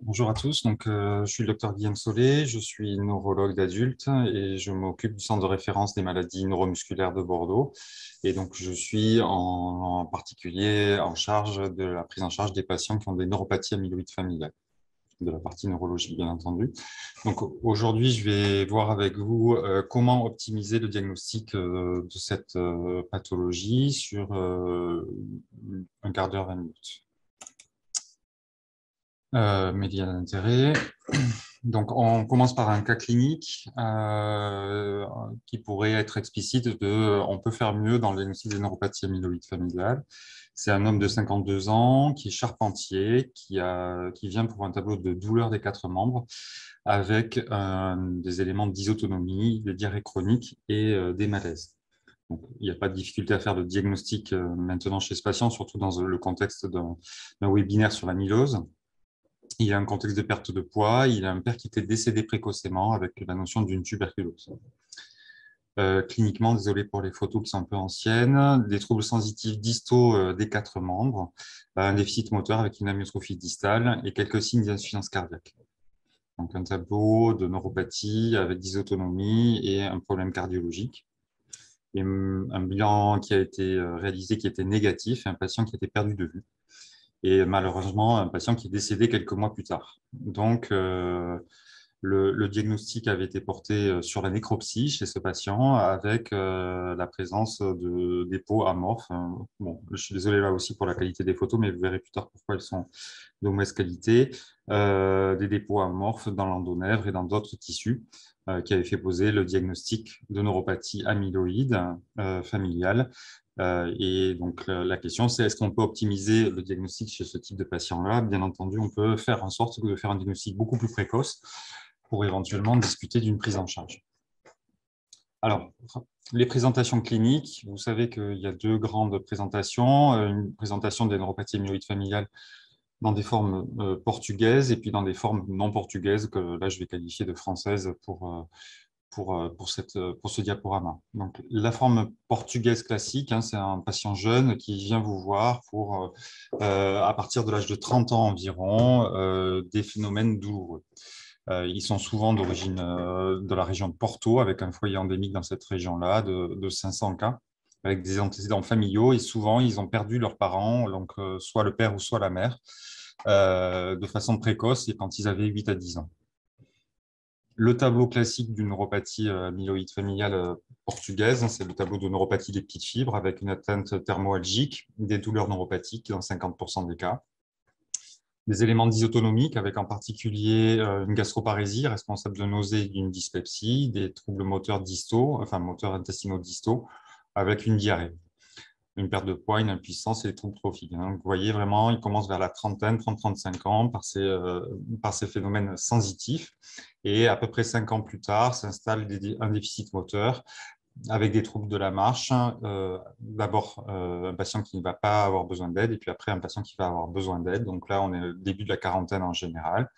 Bonjour à tous, je suis le docteur Guillaume Solé, je suis neurologue d'adulte et je m'occupe du centre de référence des maladies neuromusculaires de Bordeaux. Et donc, je suis en particulier en charge de la prise en charge des patients qui ont des neuropathies amyloïdes familiales, de la partie neurologie, bien entendu. Donc, aujourd'hui, je vais voir avec vous comment optimiser le diagnostic de cette pathologie sur un quart d'heure, 20 minutes. Médias d'intérêt. Donc, on commence par un cas clinique qui pourrait être explicite de on peut faire mieux dans le diagnostic des neuropathies amyloïdes familiales. C'est un homme de 52 ans qui est charpentier, qui vient pour un tableau de douleur des quatre membres avec des éléments dysautonomie, des diarrhées chroniques et des malaises. Donc, il n'y a pas de difficulté à faire le diagnostic maintenant chez ce patient, surtout dans le contexte d'un webinaire sur l'amylose. Il a un contexte de perte de poids, il a un père qui était décédé précocement avec la notion d'une tuberculose. Cliniquement, désolé pour les photos qui sont un peu anciennes, des troubles sensitifs distaux des quatre membres, un déficit moteur avec une amyotrophie distale et quelques signes d'insuffisance cardiaque. Donc un tableau de neuropathie avec dysautonomie et un problème cardiologique. Et un bilan qui a été réalisé qui était négatif, et un patient qui était perdu de vue. Et malheureusement, un patient qui est décédé quelques mois plus tard. Donc, le diagnostic avait été porté sur la nécropsie chez ce patient avec la présence de dépôts amorphes. Bon, je suis désolé là aussi pour la qualité des photos, mais vous verrez plus tard pourquoi elles sont de mauvaise qualité. Des dépôts amorphes dans l'endonèvre et dans d'autres tissus qui avaient fait poser le diagnostic de neuropathie amyloïde familiale. Et donc, la question, c'est est-ce qu'on peut optimiser le diagnostic chez ce type de patient-là? Bien entendu, on peut faire en sorte de faire un diagnostic beaucoup plus précoce pour éventuellement discuter d'une prise en charge. Alors, les présentations cliniques, vous savez qu'il y a deux grandes présentations. Une présentation des neuropathies amyloïdes familiales dans des formes portugaises et puis dans des formes non portugaises que là, je vais qualifier de françaises pour ce diaporama. Donc, la forme portugaise classique, hein, c'est un patient jeune qui vient vous voir pour, à partir de l'âge de 30 ans environ, des phénomènes douloureux. Ils sont souvent d'origine de la région de Porto, avec un foyer endémique dans cette région-là de 500 cas, avec des antécédents familiaux. Et souvent, ils ont perdu leurs parents, donc soit le père ou soit la mère, de façon précoce et quand ils avaient 8 à 10 ans. Le tableau classique d'une neuropathie amyloïde familiale portugaise, c'est le tableau de neuropathie des petites fibres avec une atteinte thermoalgique, des douleurs neuropathiques dans 50% des cas, des éléments dysautonomiques avec en particulier une gastroparésie responsable de nausées et d'une dyspepsie, des troubles moteurs distaux, enfin moteurs intestinaux distaux, avec une diarrhée, une perte de poids, une impuissance et des troubles trophiques. Donc, vous voyez vraiment, il commence vers la trentaine, 30-35 ans par ces phénomènes sensitifs. Et à peu près 5 ans plus tard, s'installe un déficit moteur avec des troubles de la marche. D'abord, un patient qui ne va pas avoir besoin d'aide, et puis après, un patient qui va avoir besoin d'aide. Donc là, on est au début de la quarantaine en général,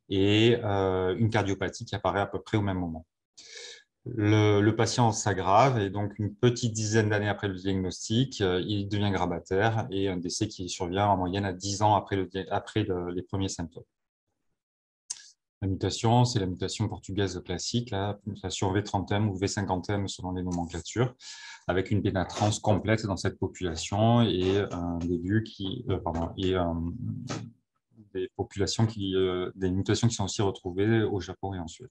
et une cardiopathie qui apparaît à peu près au même moment. Le patient s'aggrave et donc une petite dizaine d'années après le diagnostic, il devient grabataire et un décès qui survient en moyenne à 10 ans après les premiers symptômes. La mutation, c'est la mutation portugaise classique, la mutation V30M ou V50M selon les nomenclatures, avec une pénétrance complète dans cette population et un début des mutations qui sont aussi retrouvées au Japon et en Suède.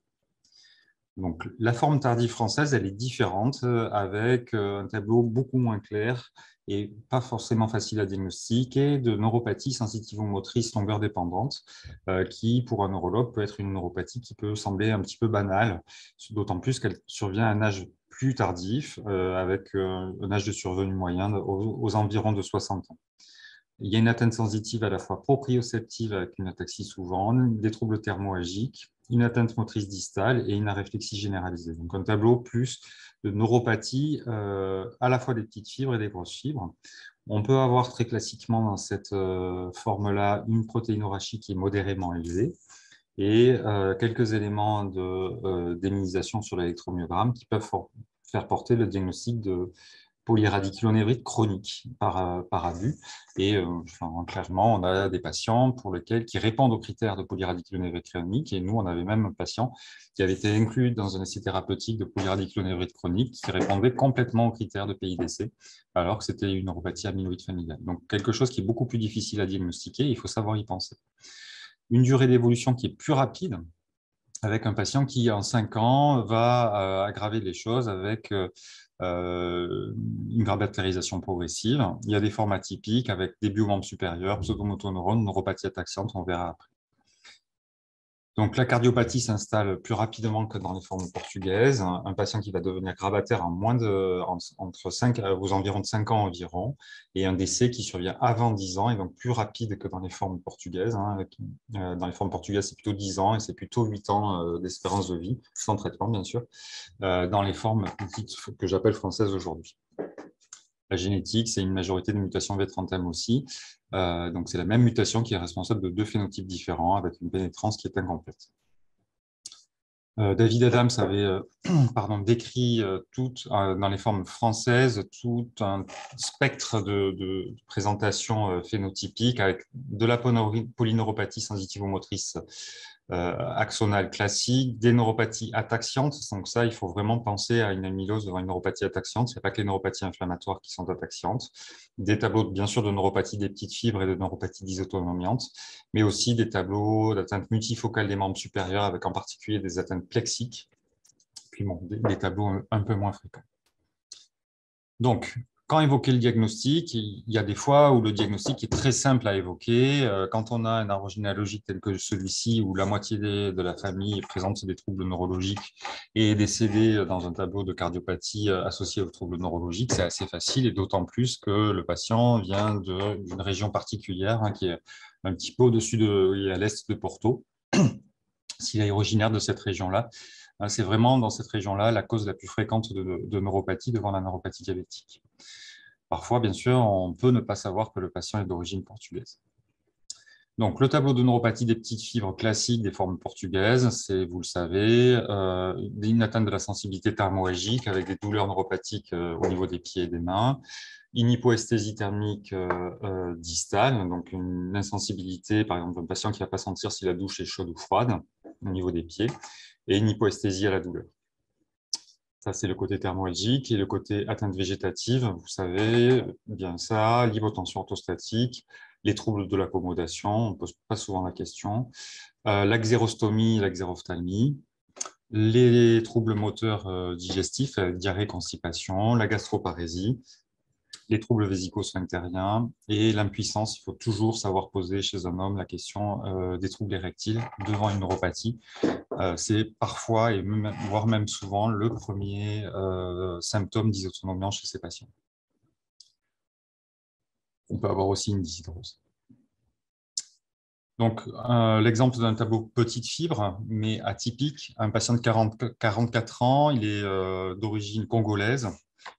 Donc, la forme tardive française, elle est différente avec un tableau beaucoup moins clair et pas forcément facile à diagnostiquer de neuropathie sensitivo-motrice longueur dépendante qui, pour un neurologue, peut être une neuropathie qui peut sembler un petit peu banale, d'autant plus qu'elle survient à un âge plus tardif avec un âge de survenue moyen aux environs de 60 ans. Il y a une atteinte sensitive à la fois proprioceptive avec une ataxie souvent, des troubles thermoalgiques, une atteinte motrice distale et une aréflexie généralisée. Donc un tableau plus de neuropathie à la fois des petites fibres et des grosses fibres. On peut avoir très classiquement dans cette forme-là une protéinorachie qui est modérément élevée et quelques éléments d'émielisation sur l'électromyogramme qui peuvent faire porter le diagnostic polyradiculonévrite chronique par abus. Et clairement, on a des patients qui répondent aux critères de polyradiculonévrite chronique. Et nous, on avait même un patient qui avait été inclus dans un essai thérapeutique de polyradiculonévrite chronique qui répondait complètement aux critères de PIDC, alors que c'était une neuropathie amyloïde familiale. Donc, quelque chose qui est beaucoup plus difficile à diagnostiquer, il faut savoir y penser. Une durée d'évolution qui est plus rapide, avec un patient qui, en 5 ans, va aggraver les choses avec une grabatarisation progressive. Il y a des formes atypiques avec début au membre supérieur, pseudomotoneurones, neuropathie ataxiante, on verra après. Donc, la cardiopathie s'installe plus rapidement que dans les formes portugaises. Un patient qui va devenir gravataire entre 5, aux environs de 5 ans environ, et un décès qui survient avant 10 ans, et donc plus rapide que dans les formes portugaises. Dans les formes portugaises, c'est plutôt 10 ans, et c'est plutôt 8 ans d'espérance de vie, sans traitement, bien sûr, dans les formes que j'appelle françaises aujourd'hui. La génétique, c'est une majorité de mutations V30M aussi. Donc, c'est la même mutation qui est responsable de 2 phénotypes différents avec une pénétrance qui est incomplète. David Adams avait décrit dans les formes françaises tout un spectre de présentation phénotypique avec de la polyneuropathie sensitivo-motrice axonale classique, des neuropathies ataxiantes. Donc ça, il faut vraiment penser à une amylose devant une neuropathie ataxiante. Il n'y a pas que les neuropathies inflammatoires qui sont ataxiantes. Des tableaux, bien sûr, de neuropathie des petites fibres et de neuropathie dysautonomiante, mais aussi des tableaux d'atteinte multifocale des membres supérieurs, avec en particulier des atteintes plexiques, puis bon, des tableaux un peu moins fréquents. Donc, quand évoquer le diagnostic, il y a des fois où le diagnostic est très simple à évoquer. Quand on a un arbre généalogique tel que celui-ci, où la moitié de la famille présente des troubles neurologiques et est décédée dans un tableau de cardiopathie associée aux troubles neurologiques, c'est assez facile, et d'autant plus que le patient vient d'une région particulière qui est un petit peu au-dessus et à l'est de Porto. S'il est originaire de cette région-là, c'est vraiment dans cette région-là la cause la plus fréquente de neuropathie devant la neuropathie diabétique. Parfois, bien sûr, on peut ne pas savoir que le patient est d'origine portugaise. Donc, le tableau de neuropathie des petites fibres classiques des formes portugaises, c'est, vous le savez, une atteinte de la sensibilité thermoagique avec des douleurs neuropathiques au niveau des pieds et des mains, une hypoesthésie thermique distale, donc une insensibilité, par exemple, d'un patient qui ne va pas sentir si la douche est chaude ou froide au niveau des pieds, et une hypoesthésie à la douleur. Ça, c'est le côté thermoalgique. Et le côté atteinte végétative, vous savez bien ça, l'hypotension orthostatique, les troubles de l'accommodation, on ne pose pas souvent la question, la xérostomie, la xérophthalmie, les troubles moteurs digestifs, diarrhée, constipation, la gastroparésie, les troubles vésicosphingtériens et l'impuissance. Il faut toujours savoir poser chez un homme la question des troubles érectiles devant une neuropathie. C'est parfois, et voire même souvent, le premier symptôme dysautonomie chez ces patients. On peut avoir aussi une dyshydrose. Donc, l'exemple d'un tableau petite fibre, mais atypique. Un patient de 44 ans, il est d'origine congolaise.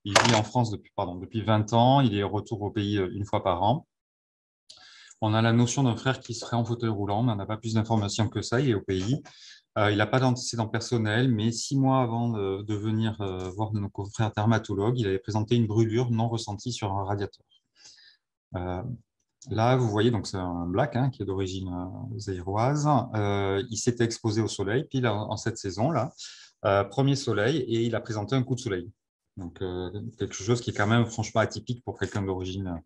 Il vit en France depuis 20 ans. Il est au retour au pays une fois par an. On a la notion d'un frère qui serait en fauteuil roulant, mais on n'a pas plus d'informations que ça. Il est au pays. Il n'a pas d'antécédent personnel, mais 6 mois avant de venir voir nos confrères dermatologues, il avait présenté une brûlure non ressentie sur un radiateur. Là, vous voyez, donc c'est un black qui est d'origine zaïroise. Il s'était exposé au soleil, puis en cette saison-là, premier soleil, et il a présenté un coup de soleil. Donc, quelque chose qui est quand même franchement atypique pour quelqu'un d'origine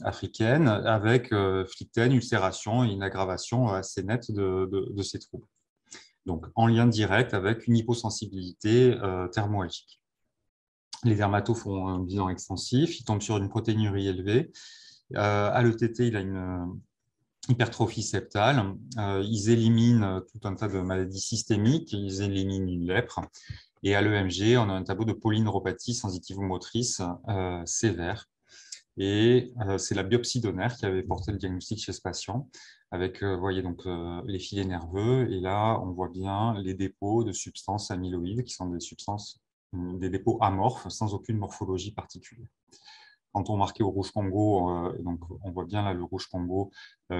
africaine, avec phlyctène, ulcération et une aggravation assez nette de ces troubles. Donc, en lien direct avec une hyposensibilité thermoalgique. Les dermatos font un bilan extensif, ils tombent sur une protéinurie élevée. À l'ETT, il a une hypertrophie septale. Ils éliminent tout un tas de maladies systémiques, ils éliminent une lèpre. Et à l'EMG, on a un tableau de polyneuropathie sensitivo-motrice sévère. Et c'est la biopsie Donner qui avait porté le diagnostic chez ce patient, avec, vous voyez, donc, les filets nerveux. Et là, on voit bien les dépôts de substances amyloïdes, qui sont des dépôts amorphes, sans aucune morphologie particulière. quand on marquait au rouge Congo, donc on voit bien là le rouge Congo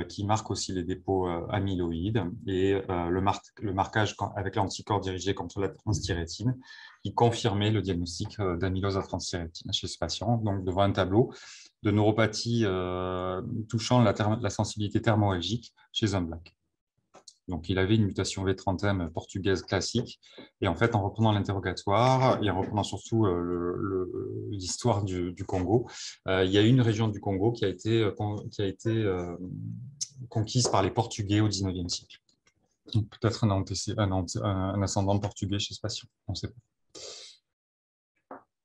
qui marque aussi les dépôts amyloïdes, et le marquage avec l'anticorps dirigé contre la transthyrétine qui confirmait le diagnostic d'amylose à transthyrétine chez ce patient, donc devant un tableau de neuropathie touchant la sensibilité thermoralgique chez un black. Donc, il avait une mutation V30M portugaise classique. Et en fait, en reprenant l'interrogatoire et en reprenant surtout l'histoire du Congo, il y a une région du Congo qui a été conquise par les Portugais au XIXe siècle. Peut-être un ascendant portugais chez ce patient, on ne sait pas.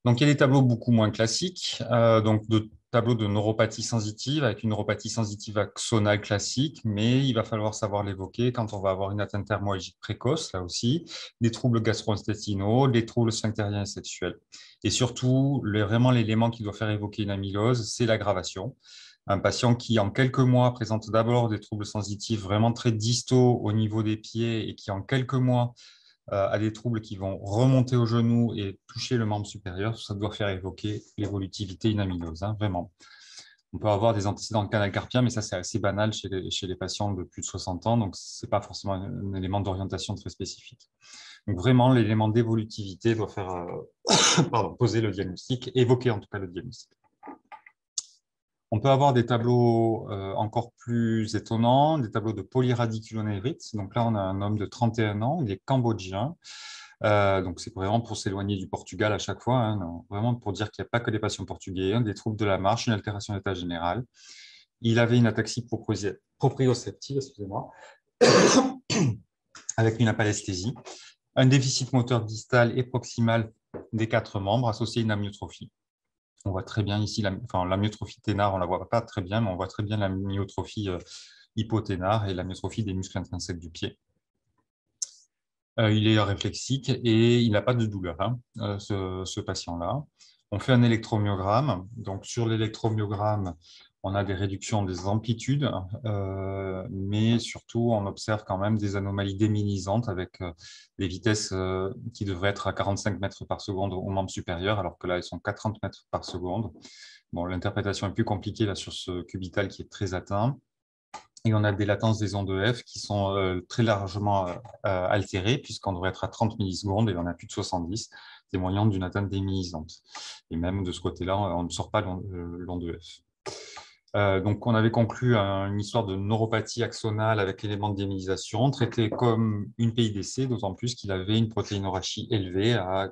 Donc, il y a des tableaux beaucoup moins classiques, donc de tableaux de neuropathie sensitive avec une neuropathie sensitive axonale classique, mais il va falloir savoir l'évoquer quand on va avoir une atteinte thermoalgique précoce, là aussi, des troubles gastro-intestinaux, des troubles sphinctériens et sexuels. Et surtout, vraiment l'élément qui doit faire évoquer une amylose, c'est l'aggravation. Un patient qui, en quelques mois, présente d'abord des troubles sensitifs vraiment très distaux au niveau des pieds et qui, en quelques mois, à des troubles qui vont remonter au genou et toucher le membre supérieur, ça doit faire évoquer l'évolutivité une amylose, hein, vraiment. On peut avoir des antécédents de canal carpien, mais ça, c'est assez banal chez les patients de plus de 60 ans, donc ce n'est pas forcément un élément d'orientation très spécifique. Donc vraiment, l'élément d'évolutivité doit faire poser le diagnostic, évoquer en tout cas le diagnostic. On peut avoir des tableaux encore plus étonnants, des tableaux de polyradiculonévrite. Donc là, on a un homme de 31 ans, il est cambodgien. Donc c'est vraiment pour s'éloigner du Portugal à chaque fois, hein, non, vraiment pour dire qu'il n'y a pas que des patients portugais, hein, des troubles de la marche, une altération d'état général. Il avait une ataxie proprioceptive, excusez-moi, avec une apalesthésie, un déficit moteur distal et proximal des 4 membres associé à une amyotrophie. On voit très bien ici, l'amyotrophie ténare, on ne la voit pas très bien, mais on voit très bien la myotrophie hypoténare et la myotrophie des muscles intrinsèques du pied. Il est réflexique et il n'a pas de douleur, hein, ce patient-là. On fait un électromyogramme. Donc, sur l'électromyogramme, on a des réductions des amplitudes, mais surtout, on observe quand même des anomalies déminisantes avec des vitesses qui devraient être à 45 mètres par seconde au membre supérieur, alors que là, elles sont qu'à 30 mètres par seconde. Bon, l'interprétation est plus compliquée là, sur ce cubital qui est très atteint. Et on a des latences des ondes F qui sont très largement altérées, puisqu'on devrait être à 30 millisecondes et on a plus de 70, témoignant d'une atteinte déminisante. Et même de ce côté-là, on ne sort pas l'onde F. Donc, on avait conclu une histoire de neuropathie axonale avec éléments de démyélisation, traité comme une PIDC, d'autant plus qu'il avait une protéinorachie élevée à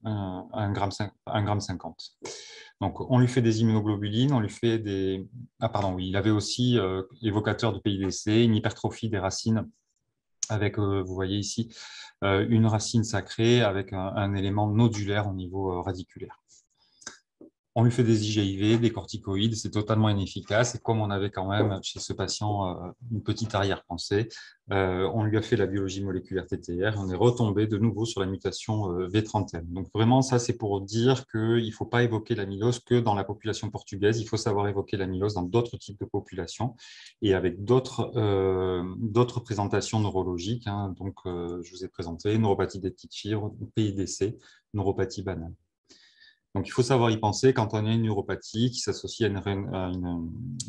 1,50 g. Donc, on lui fait des immunoglobulines, on lui fait des… Ah, pardon, oui, il avait aussi évocateur de PIDC, une hypertrophie des racines avec, vous voyez ici, une racine sacrée avec un élément nodulaire au niveau radiculaire. On lui fait des IGIV, des corticoïdes, c'est totalement inefficace. Et comme on avait quand même chez ce patient une petite arrière-pensée, on lui a fait la biologie moléculaire TTR. On est retombé de nouveau sur la mutation V30M. Donc vraiment, ça, c'est pour dire qu'il ne faut pas évoquer l'amylose que dans la population portugaise. Il faut savoir évoquer l'amylose dans d'autres types de populations et avec d'autres présentations neurologiques, hein. Donc, je vous ai présenté neuropathie des petites fibres, PIDC, neuropathie banale. Donc, il faut savoir y penser quand on a une neuropathie qui s'associe à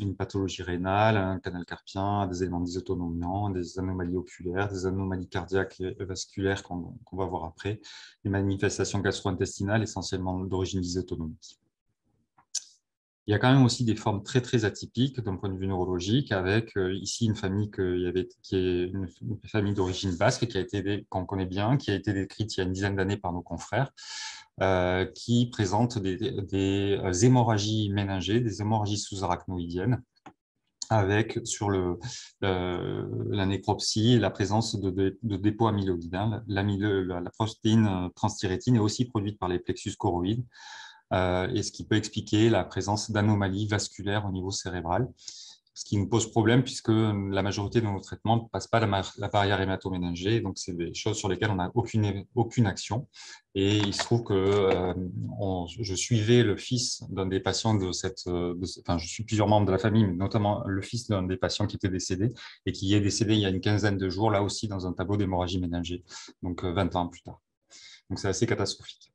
une pathologie rénale, à un canal carpien, à des éléments dysautonomiants, des anomalies oculaires, des anomalies cardiaques et vasculaires qu'on va voir après, des manifestations gastro-intestinales essentiellement d'origine dysautonomique. Il y a quand même aussi des formes très, très atypiques d'un point de vue neurologique, avec ici une famille qui est une famille d'origine basque, qu'on connaît bien, qui a été décrite il y a une dizaine d'années par nos confrères, qui présente des hémorragies méningées, des hémorragies sous-arachnoïdiennes, avec sur la nécropsie la présence de dépôts amyloïdes, hein. La protéine transthyrétine est aussi produite par les plexus choroïdes, et ce qui peut expliquer la présence d'anomalies vasculaires au niveau cérébral, ce qui nous pose problème puisque la majorité de nos traitements ne passent pas la barrière hémato-méningée, donc c'est des choses sur lesquelles on n'a aucune action. Et il se trouve que je suivais le fils d'un des patients enfin, je suis plusieurs membres de la famille, mais notamment le fils d'un des patients qui était décédé et qui est décédé il y a une quinzaine de jours, là aussi dans un tableau d'hémorragie méningée, donc 20 ans plus tard. Donc c'est assez catastrophique.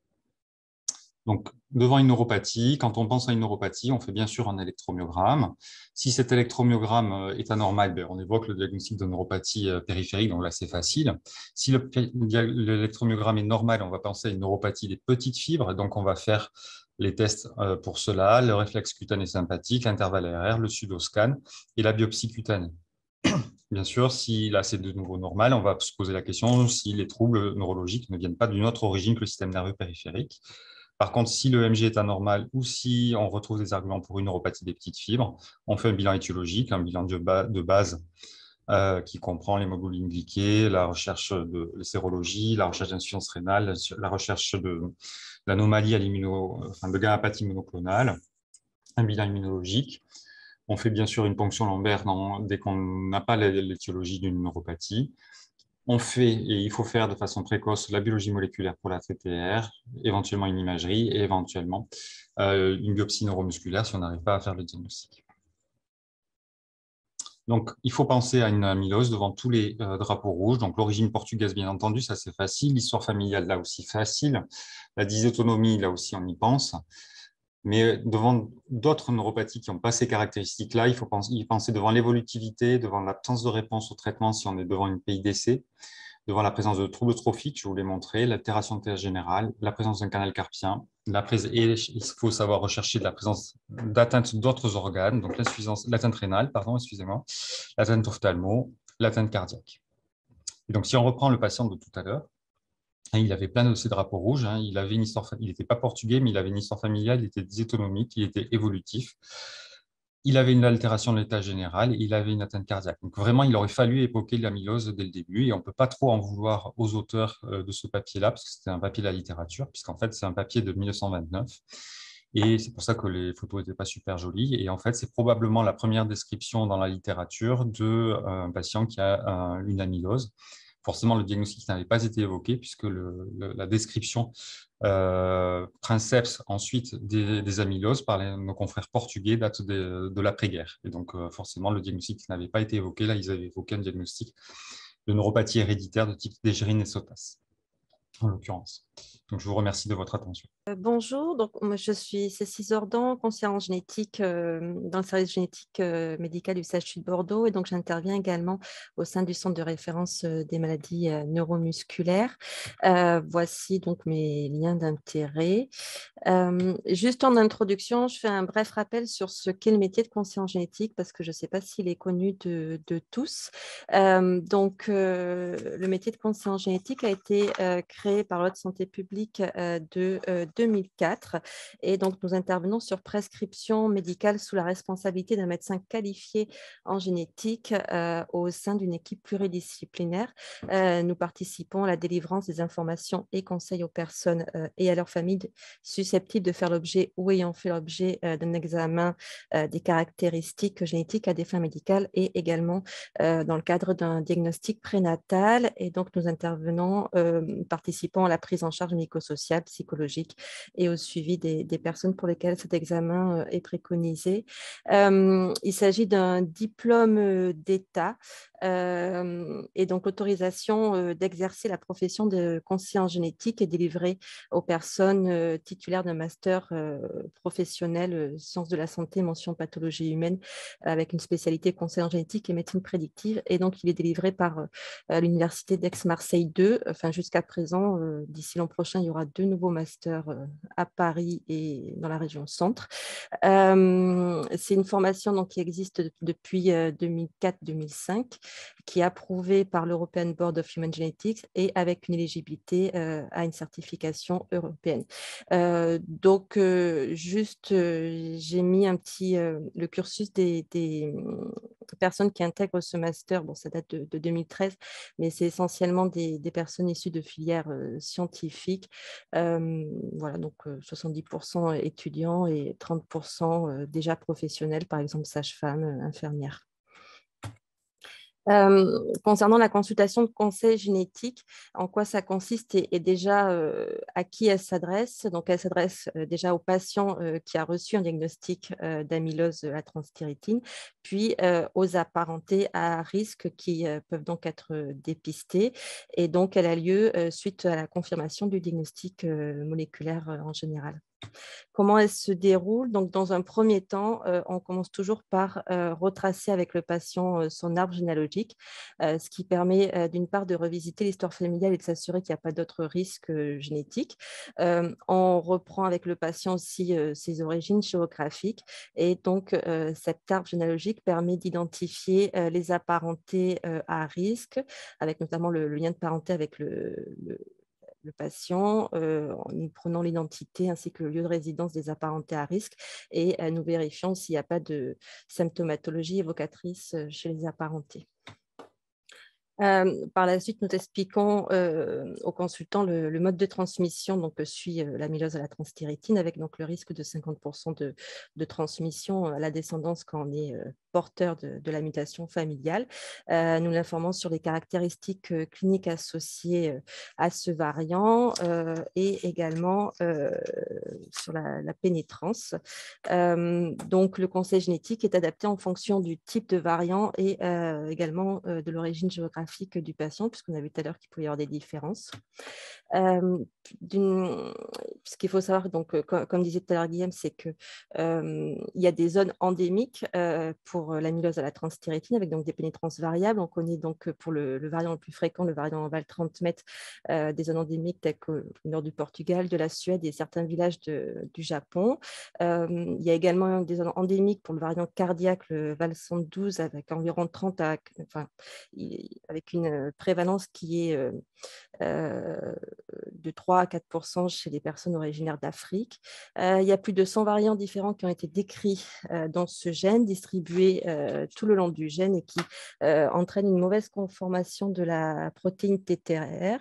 Donc, devant une neuropathie, quand on pense à une neuropathie, on fait bien sûr un électromyogramme. Si cet électromyogramme est anormal, ben, on évoque le diagnostic de neuropathie périphérique, donc là, c'est facile. Si l'électromyogramme est normal, on va penser à une neuropathie des petites fibres, donc on va faire les tests pour cela, le réflexe cutané sympathique, l'intervalle ARR, le pseudoscan et la biopsie cutanée. Bien sûr, si là c'est de nouveau normal, on va se poser la question si les troubles neurologiques ne viennent pas d'une autre origine que le système nerveux périphérique. Par contre, si le MG est anormal ou si on retrouve des arguments pour une neuropathie des petites fibres, on fait un bilan étiologique, un bilan de base qui comprend l'hémoglobine glyquée, la recherche de la sérologie, la recherche d'insuffisance rénale, la recherche de l'anomalie de gamme-apathie monoclonale, un bilan immunologique. On fait bien sûr une ponction lombaire dès qu'on n'a pas l'étiologie d'une neuropathie. On fait, et il faut faire de façon précoce, la biologie moléculaire pour la TTR, éventuellement une imagerie et éventuellement une biopsie neuromusculaire si on n'arrive pas à faire le diagnostic. Donc, il faut penser à une amylose devant tous les drapeaux rouges. Donc, l'origine portugaise, bien entendu, ça c'est facile. L'histoire familiale, là aussi facile. La dysautonomie, là aussi on y pense. Mais devant d'autres neuropathies qui n'ont pas ces caractéristiques-là, il faut y penser devant l'évolutivité, devant l'absence de réponse au traitement si on est devant une PIDC, devant la présence de troubles trophiques, je vous l'ai montré, l'altération de TH générale, la présence d'un canal carpien, et il faut savoir rechercher la présence d'atteinte d'autres organes, donc l'atteinte rénale, pardon, excusez-moi, l'atteinte ophtalmo, l'atteinte cardiaque. Et donc, si on reprend le patient de tout à l'heure, il avait plein de ces drapeaux rouges. Il avait une histoire, il n'était pas portugais, mais il avait une histoire familiale. Il était dysautonomique, il était évolutif. Il avait une altération de l'état général et il avait une atteinte cardiaque. Donc vraiment, il aurait fallu évoquer l'amylose dès le début et on ne peut pas trop en vouloir aux auteurs de ce papier-là, parce que c'était un papier de la littérature, puisqu'en fait, c'est un papier de 1929. Et c'est pour ça que les photos n'étaient pas super jolies. Et en fait, c'est probablement la première description dans la littérature d'un patient qui a une amylose. Forcément, le diagnostic n'avait pas été évoqué puisque la description princeps ensuite des amyloses par nos confrères portugais date de l'après-guerre. Et donc, forcément, le diagnostic n'avait pas été évoqué. Là, ils avaient évoqué un diagnostic de neuropathie héréditaire de type Dejerine et Sotas, en l'occurrence. Donc, je vous remercie de votre attention. Bonjour, donc moi, je suis Cécile Zordan, conseillère en génétique dans le service génétique médical du CHU de Bordeaux et donc j'interviens également au sein du centre de référence des maladies neuromusculaires. Voici donc mes liens d'intérêt. Juste en introduction, je fais un bref rappel sur ce qu'est le métier de conseiller en génétique parce que je ne sais pas s'il est connu de tous. Le métier de conseiller en génétique a été créé par la loi de santé publique de 2004 et donc nous intervenons sur prescription médicale sous la responsabilité d'un médecin qualifié en génétique au sein d'une équipe pluridisciplinaire. Nous participons à la délivrance des informations et conseils aux personnes et à leurs familles susceptibles de faire l'objet ou ayant fait l'objet d'un examen des caractéristiques génétiques à des fins médicales et également dans le cadre d'un diagnostic prénatal. Et donc, nous intervenons, participant à la prise en charge médico-sociale, psychologique et au suivi des personnes pour lesquelles cet examen est préconisé. Il s'agit d'un diplôme d'État et donc l'autorisation d'exercer la profession de conseiller en génétique est délivrée aux personnes titulaires d'un master professionnel sciences de la santé, mention pathologie humaine, avec une spécialité conseil en génétique et médecine prédictive. Et donc, il est délivré par l'Université d'Aix-Marseille 2. Enfin, jusqu'à présent, d'ici l'an prochain, il y aura 2 nouveaux masters à Paris et dans la région centre. C'est une formation donc, qui existe depuis 2004-2005, qui est approuvée par l'European Board of Human Genetics et avec une éligibilité à une certification européenne. J'ai mis un petit le cursus des personnes qui intègrent ce master. Bon, ça date de 2013, mais c'est essentiellement des personnes issues de filières scientifiques. Voilà, donc 70% étudiants et 30% déjà professionnels, par exemple sage-femme, infirmière. Concernant la consultation de conseil génétique, en quoi ça consiste et déjà à qui elle s'adresse. Donc, elle s'adresse déjà au patient qui a reçu un diagnostic d'amylose à transthyrétine, puis aux apparentés à risque qui peuvent donc être dépistés. Et donc, elle a lieu suite à la confirmation du diagnostic moléculaire en général. Comment elle se déroule? Donc, dans un premier temps, on commence toujours par retracer avec le patient son arbre généalogique, ce qui permet d'une part de revisiter l'histoire familiale et de s'assurer qu'il n'y a pas d'autres risques génétiques. On reprend avec le patient aussi ses origines géographiques et donc cet arbre généalogique permet d'identifier les apparentés à risque, avec notamment le lien de parenté avec le patient, en nous prenant l'identité ainsi que le lieu de résidence des apparentés à risque et nous vérifions s'il n'y a pas de symptomatologie évocatrice chez les apparentés. Par la suite, nous expliquons aux consultants le mode de transmission donc, que suit l'amylose à la transthyrétine avec donc, le risque de 50% de transmission à la descendance quand on est porteur de la mutation familiale. Nous l'informons sur les caractéristiques cliniques associées à ce variant et également sur la pénétrance. Donc, le conseil génétique est adapté en fonction du type de variant et également de l'origine géographique du patient, puisqu'on a vu tout à l'heure qu'il pouvait y avoir des différences. Ce qu'il faut savoir, donc, comme disait tout à l'heure Guillaume, c'est qu'il y a des zones endémiques pour l'amylose à la transthyrétine avec donc, des pénétrances variables. On connaît donc pour le variant le plus fréquent, le variant Val 30 mètres, des zones endémiques telles que le nord du Portugal, de la Suède et certains villages du Japon. Il y a également des zones endémiques pour le variant cardiaque, le Val 112, avec environ 30 à, enfin, avec une prévalence qui est de 3 à 4% chez les personnes originaires d'Afrique. Il y a plus de 100 variants différents qui ont été décrits dans ce gène, distribués tout le long du gène et qui entraînent une mauvaise conformation de la protéine TTR.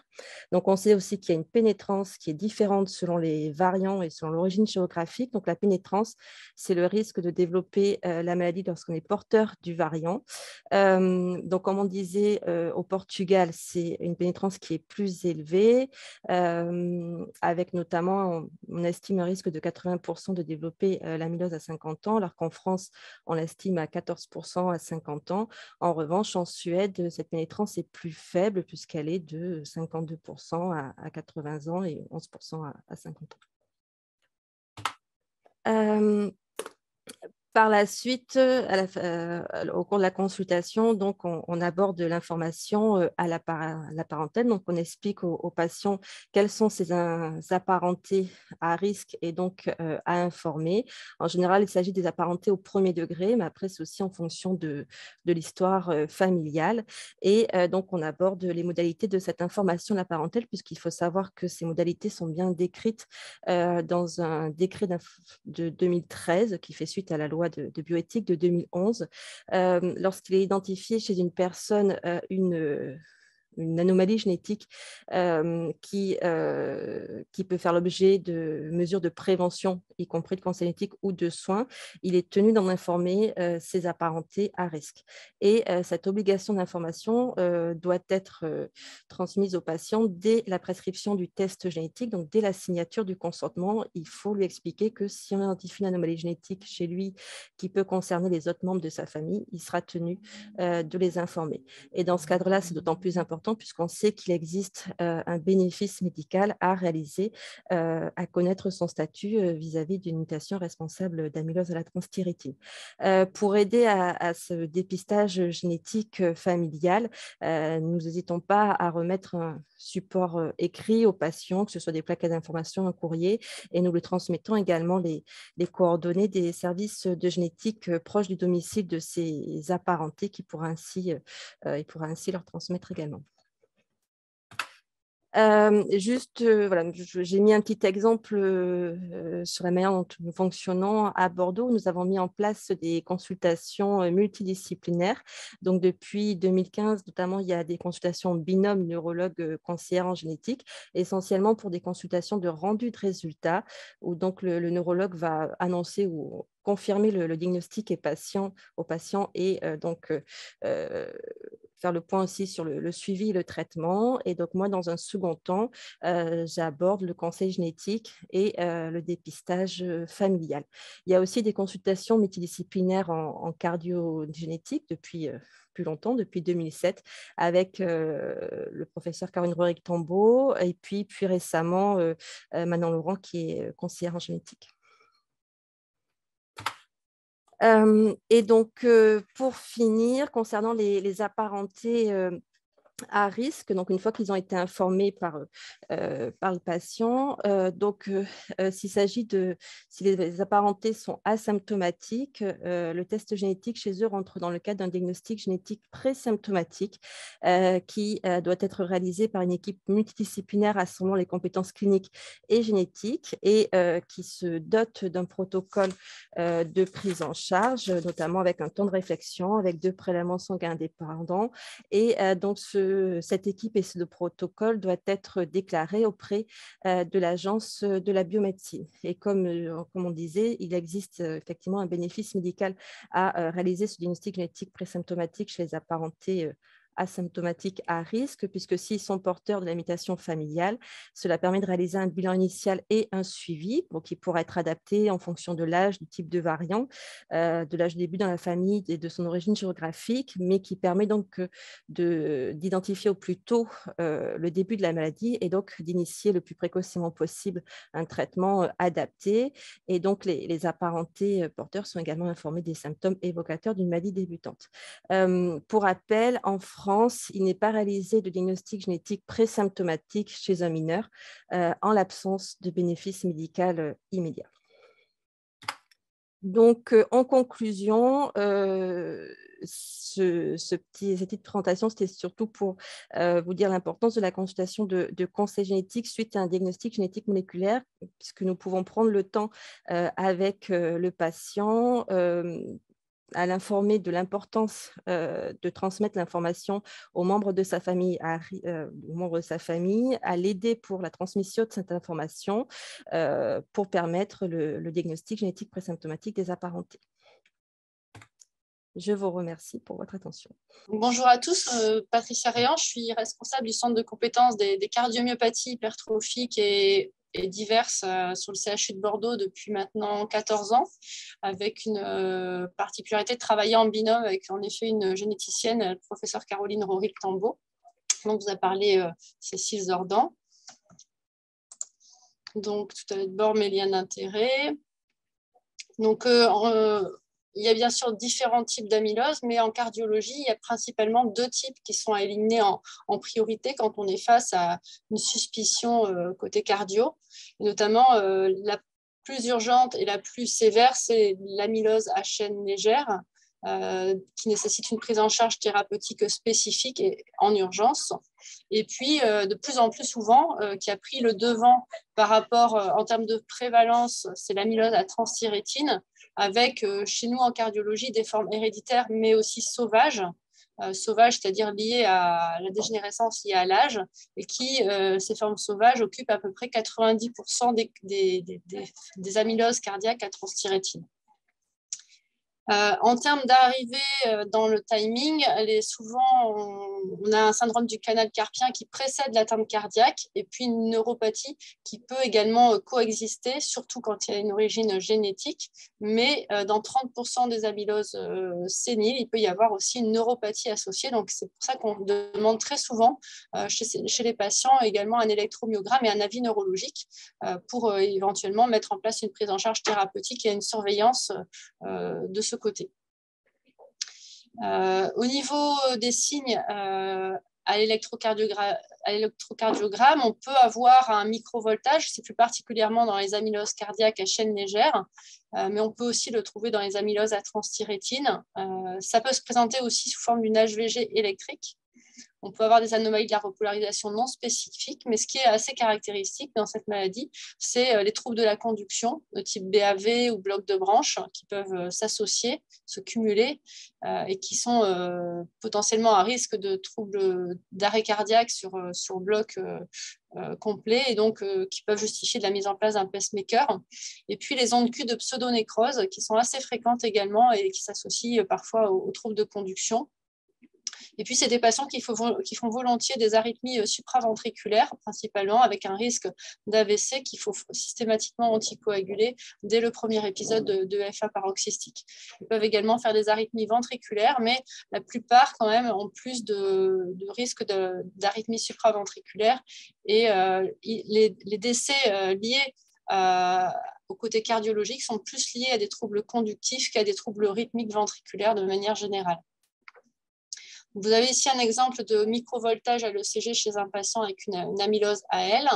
Donc, on sait aussi qu'il y a une pénétrance qui est différente selon les variants et selon l'origine géographique. Donc, la pénétrance, c'est le risque de développer la maladie lorsqu'on est porteur du variant. Donc, comme on disait, au Portugal, c'est une pénétrance qui est plus élevée, avec notamment, on estime un risque de 80% de développer l'amylose à 50 ans, alors qu'en France, on l'estime à 14% à 50 ans. En revanche, en Suède, cette pénétrance est plus faible puisqu'elle est de 52% à 80 ans et 11% à 50 ans. Par la suite, au cours de la consultation, donc on aborde l'information à la parentèle. Donc, on explique aux patients quelles sont ces apparentés à risque et donc à informer. En général, il s'agit des apparentés au premier degré, mais après, c'est aussi en fonction de l'histoire familiale. Et donc, on aborde les modalités de cette information à la parentèle, puisqu'il faut savoir que ces modalités sont bien décrites dans un décret de 2013 qui fait suite à la loi de bioéthique de 2011. Lorsqu'il est identifié chez une personne une anomalie génétique qui peut faire l'objet de mesures de prévention, y compris de conseil génétique ou de soins, il est tenu d'en informer ses apparentés à risque. Et cette obligation d'information doit être transmise au patient dès la prescription du test génétique, donc dès la signature du consentement. Il faut lui expliquer que si on identifie une anomalie génétique chez lui qui peut concerner les autres membres de sa famille, il sera tenu de les informer. Et dans ce cadre-là, c'est d'autant plus important puisqu'on sait qu'il existe un bénéfice médical à réaliser, à connaître son statut vis-à-vis d'une mutation responsable d'amylose à la transthyrétine. Pour aider à ce dépistage génétique familial, nous n'hésitons pas à remettre un support écrit aux patients, que ce soit des plaquettes d'information, un courrier, et nous lui transmettons également les coordonnées des services de génétique proches du domicile de ces apparentés qui pourra ainsi leur transmettre également. Voilà, j'ai mis un petit exemple sur la manière dont nous fonctionnons à Bordeaux. Nous avons mis en place des consultations multidisciplinaires. Donc, depuis 2015, notamment, il y a des consultations binôme neurologue conseillère en génétique, essentiellement pour des consultations de rendu de résultats, où donc le neurologue va annoncer ou confirmer le diagnostic au patient et donc faire le point aussi sur le suivi et le traitement. Et donc, moi, dans un second temps, j'aborde le conseil génétique et le dépistage familial. Il y a aussi des consultations multidisciplinaires en cardiogénétique depuis plus longtemps, depuis 2007, avec le professeur Caroline Roerick-Tambo et puis récemment Manon Laurent, qui est conseillère en génétique. Et donc, pour finir, concernant les apparentés à risque, donc une fois qu'ils ont été informés par le patient, si les apparentés sont asymptomatiques, le test génétique chez eux rentre dans le cadre d'un diagnostic génétique présymptomatique qui doit être réalisé par une équipe multidisciplinaire assemblant les compétences cliniques et génétiques et qui se dote d'un protocole de prise en charge, notamment avec un temps de réflexion, avec 2 prélèvements sanguins indépendants. Et donc, cette équipe et ce protocole doit être déclaré auprès de l'Agence de la biomédecine. Et comme on disait, il existe effectivement un bénéfice médical à réaliser ce diagnostic génétique présymptomatique chez les apparentés asymptomatiques à risque, puisque s'ils sont porteurs de la mutation familiale, cela permet de réaliser un bilan initial et un suivi, donc qui pourra être adapté en fonction de l'âge, du type de variant, de l'âge de début dans la famille et de son origine géographique, mais qui permet donc d'identifier au plus tôt le début de la maladie et donc d'initier le plus précocement possible un traitement adapté. Et donc, les apparentés porteurs sont également informés des symptômes évocateurs d'une maladie débutante. Pour rappel, en France, il n'est pas réalisé de diagnostic génétique présymptomatique chez un mineur en l'absence de bénéfice médical immédiat. Donc, en conclusion, cette petite présentation, c'était surtout pour vous dire l'importance de la consultation de conseil génétique suite à un diagnostic génétique moléculaire, puisque nous pouvons prendre le temps avec le patient à l'informer de l'importance de transmettre l'information aux membres de sa famille, à l'aider pour la transmission de cette information pour permettre le diagnostic génétique présymptomatique des apparentés. Je vous remercie pour votre attention. Bonjour à tous, Patricia Réan, je suis responsable du centre de compétences des cardiomyopathies hypertrophiques et diverses sur le CHU de Bordeaux depuis maintenant 14 ans, avec une particularité de travailler en binôme avec en effet une généticienne, le professeur Caroline Roerick-Tambo, dont vous a parlé Cécile Zordan. Donc tout à l'heure de bord, mes liens d'intérêt. Donc il y a bien sûr différents types d'amylose, mais en cardiologie, il y a principalement 2 types qui sont à éliminer en priorité quand on est face à une suspicion côté cardio. Et notamment, la plus urgente et la plus sévère, c'est l'amylose à chaîne légère, qui nécessite une prise en charge thérapeutique spécifique et en urgence. Et puis, de plus en plus souvent, qui a pris le devant par rapport, en termes de prévalence, c'est l'amylose à transthyrétine, avec chez nous en cardiologie des formes héréditaires, mais aussi sauvages, c'est-à-dire liées à la dégénérescence liée à l'âge, et qui, ces formes sauvages, occupent à peu près 90% des amyloses cardiaques à transthyrétine. En termes d'arrivée dans le timing, souvent on a un syndrome du canal carpien qui précède l'atteinte cardiaque et puis une neuropathie qui peut également coexister, surtout quand il y a une origine génétique. Mais dans 30% des amyloses séniles, il peut y avoir aussi une neuropathie associée. Donc c'est pour ça qu'on demande très souvent chez les patients également un électromyogramme et un avis neurologique pour éventuellement mettre en place une prise en charge thérapeutique et une surveillance de ce côté. Au niveau des signes à l'électrocardiogramme, on peut avoir un microvoltage, c'est plus particulièrement dans les amyloses cardiaques à chaîne légère, mais on peut aussi le trouver dans les amyloses à transthyrétine. Ça peut se présenter aussi sous forme d'une HVG électrique. On peut avoir des anomalies de la repolarisation non spécifiques, mais ce qui est assez caractéristique dans cette maladie, c'est les troubles de la conduction de type BAV ou bloc de branche qui peuvent s'associer, se cumuler et qui sont potentiellement à risque de troubles d'arrêt cardiaque sur bloc complet et donc qui peuvent justifier de la mise en place d'un pacemaker. Et puis les ondes Q de pseudonécrose qui sont assez fréquentes également et qui s'associent parfois aux troubles de conduction. Et puis, c'est des patients qui font volontiers des arythmies supraventriculaires, principalement, avec un risque d'AVC qu'il faut systématiquement anticoaguler dès le premier épisode de FA paroxystique. Ils peuvent également faire des arythmies ventriculaires, mais la plupart, quand même, ont plus de risque d'arythmies supraventriculaires. Et les décès liés au côté cardiologique sont plus liés à des troubles conductifs qu'à des troubles rythmiques ventriculaires de manière générale. Vous avez ici un exemple de microvoltage à l'ECG chez un patient avec une amylose AL,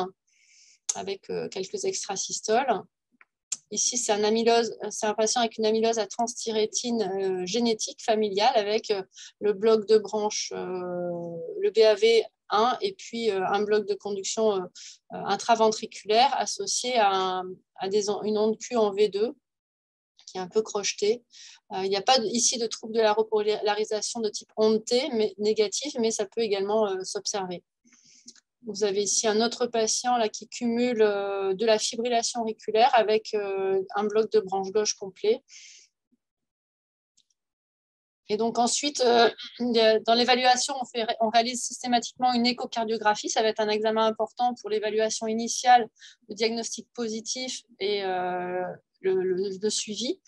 avec quelques extrasystoles. Ici, c'est un patient avec une amylose à transthyrétine génétique familiale avec le bloc de branche, le BAV1 et puis un bloc de conduction intraventriculaire associé à une onde Q en V2 qui est un peu crochetée. Il n'y a pas ici de trouble de la repolarisation de type onde T mais négatif, mais ça peut également s'observer. Vous avez ici un autre patient là, qui cumule de la fibrillation auriculaire avec un bloc de branche gauche complet. Et donc ensuite, dans l'évaluation, on réalise systématiquement une échocardiographie. Ça va être un examen important pour l'évaluation initiale, le diagnostic positif et le suivi.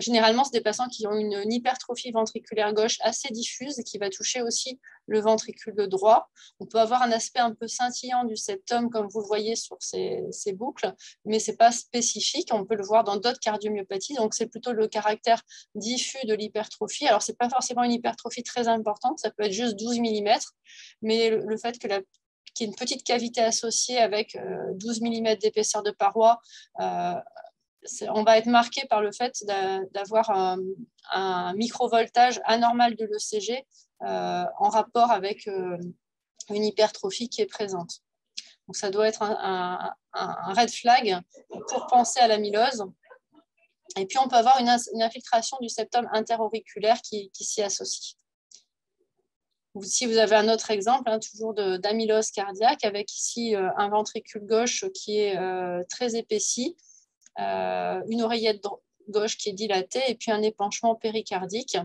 Généralement, c'est des patients qui ont une hypertrophie ventriculaire gauche assez diffuse et qui va toucher aussi le ventricule droit. On peut avoir un aspect un peu scintillant du septum, comme vous le voyez sur ces boucles, mais ce n'est pas spécifique. On peut le voir dans d'autres cardiomyopathies. Donc, c'est plutôt le caractère diffus de l'hypertrophie. Alors, ce n'est pas forcément une hypertrophie très importante. Ça peut être juste 12 mm, mais le fait qu'il y ait une petite cavité associée avec 12 mm d'épaisseur de paroi, on va être marqué par le fait d'avoir un microvoltage anormal de l'ECG en rapport avec une hypertrophie qui est présente. Donc, ça doit être un red flag pour penser à l'amylose. Et puis, on peut avoir une infiltration du septum interauriculaire qui s'y associe. Si vous avez un autre exemple, toujours d'amylose cardiaque, avec ici un ventricule gauche qui est très épaissi, une oreillette gauche qui est dilatée et puis un épanchement péricardique.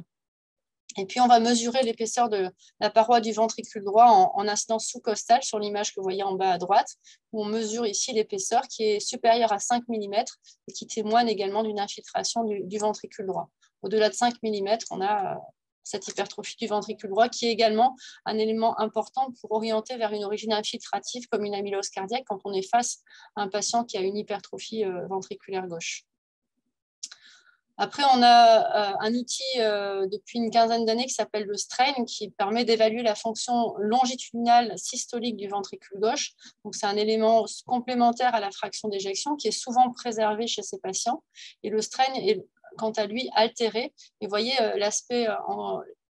Et puis, on va mesurer l'épaisseur de la paroi du ventricule droit en incidence sous-costale sur l'image que vous voyez en bas à droite, où on mesure ici l'épaisseur qui est supérieure à 5 mm et qui témoigne également d'une infiltration du ventricule droit. Au-delà de 5 mm, on a cette hypertrophie du ventricule droit qui est également un élément important pour orienter vers une origine infiltrative comme une amylose cardiaque quand on est face à un patient qui a une hypertrophie ventriculaire gauche. Après, on a un outil depuis une quinzaine d'années qui s'appelle le strain qui permet d'évaluer la fonction longitudinale systolique du ventricule gauche. Donc, c'est un élément complémentaire à la fraction d'éjection qui est souvent préservé chez ces patients. Et le strain est quant à lui altéré. Et vous voyez l'aspect,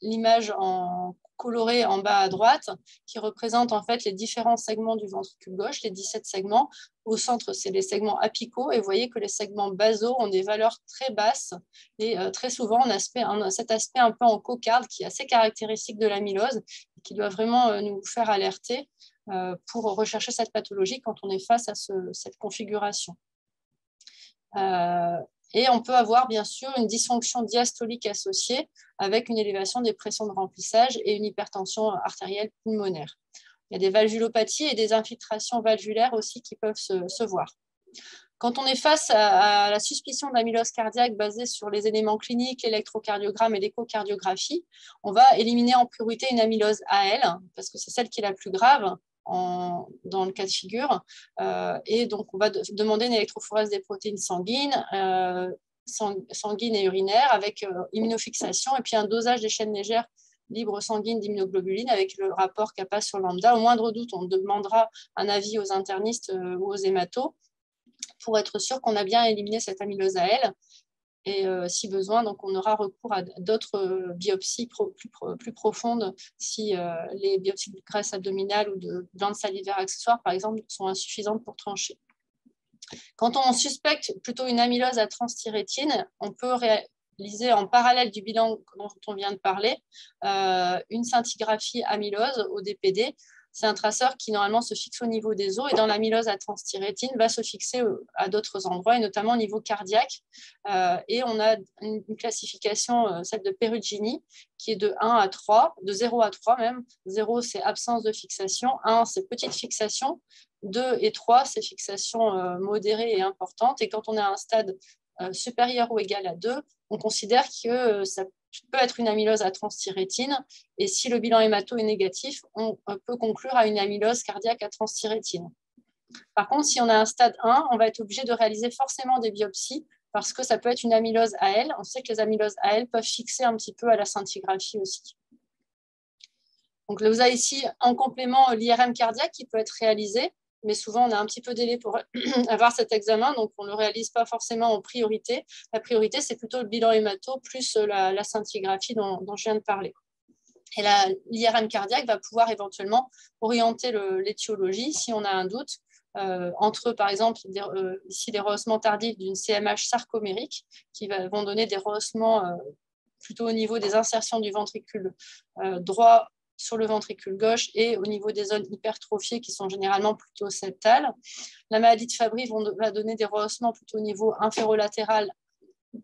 l'image en coloré en bas à droite, qui représente en fait les différents segments du ventricule gauche, les 17 segments. Au centre, c'est les segments apicaux. Et vous voyez que les segments basaux ont des valeurs très basses. Et très souvent, on a cet aspect un peu en cocarde qui est assez caractéristique de l'amylose et qui doit vraiment nous faire alerter pour rechercher cette pathologie quand on est face à cette configuration. Et on peut avoir bien sûr une dysfonction diastolique associée avec une élévation des pressions de remplissage et une hypertension artérielle pulmonaire. Il y a des valvulopathies et des infiltrations valvulaires aussi qui peuvent se voir. Quand on est face à la suspicion d'amylose cardiaque basée sur les éléments cliniques, l'électrocardiogramme et l'échocardiographie, on va éliminer en priorité une amylose AL parce que c'est celle qui est la plus grave dans le cas de figure. Et donc, on va demander une électrophorèse des protéines sanguines et urinaires avec immunofixation et puis un dosage des chaînes légères libres sanguines d'immunoglobuline avec le rapport kappa sur lambda. Au moindre doute, on demandera un avis aux internistes ou aux hématos pour être sûr qu'on a bien éliminé cette amylose AL. Et si besoin, donc on aura recours à d'autres biopsies plus profondes si les biopsies de graisse abdominale ou de glandes salivaires accessoires, par exemple, sont insuffisantes pour trancher. Quand on suspecte plutôt une amylose à transthyrétine, on peut réaliser en parallèle du bilan dont on vient de parler une scintigraphie amylose au DPD. C'est un traceur qui normalement se fixe au niveau des os et dans l'amylose à transthyrétine va se fixer à d'autres endroits et notamment au niveau cardiaque. Et on a une classification, celle de Perugini, qui est de 1 à 3, de 0 à 3 même. 0 c'est absence de fixation, 1 c'est petite fixation, 2 et 3 c'est fixation modérée et importante. Et quand on est à un stade supérieur ou égal à 2, on considère que ça peut être une amylose à transthyrétine et si le bilan hémato est négatif, on peut conclure à une amylose cardiaque à transthyrétine. Par contre, si on a un stade 1, on va être obligé de réaliser forcément des biopsies parce que ça peut être une amylose AL. On sait que les amyloses AL peuvent fixer un petit peu à la scintigraphie aussi. Donc, vous avez ici en complément l'IRM cardiaque qui peut être réalisé, mais souvent on a un petit peu de délai pour avoir cet examen, donc on ne le réalise pas forcément en priorité. La priorité, c'est plutôt le bilan hémato plus la scintigraphie dont je viens de parler. Et l'IRM cardiaque va pouvoir éventuellement orienter l'étiologie si on a un doute entre, par exemple, ici les rehaussements tardifs d'une CMH sarcomérique qui vont donner des rehaussements plutôt au niveau des insertions du ventricule droit sur le ventricule gauche et au niveau des zones hypertrophiées qui sont généralement plutôt septales. La maladie de Fabry va donner des rehaussements plutôt au niveau inférolatéral,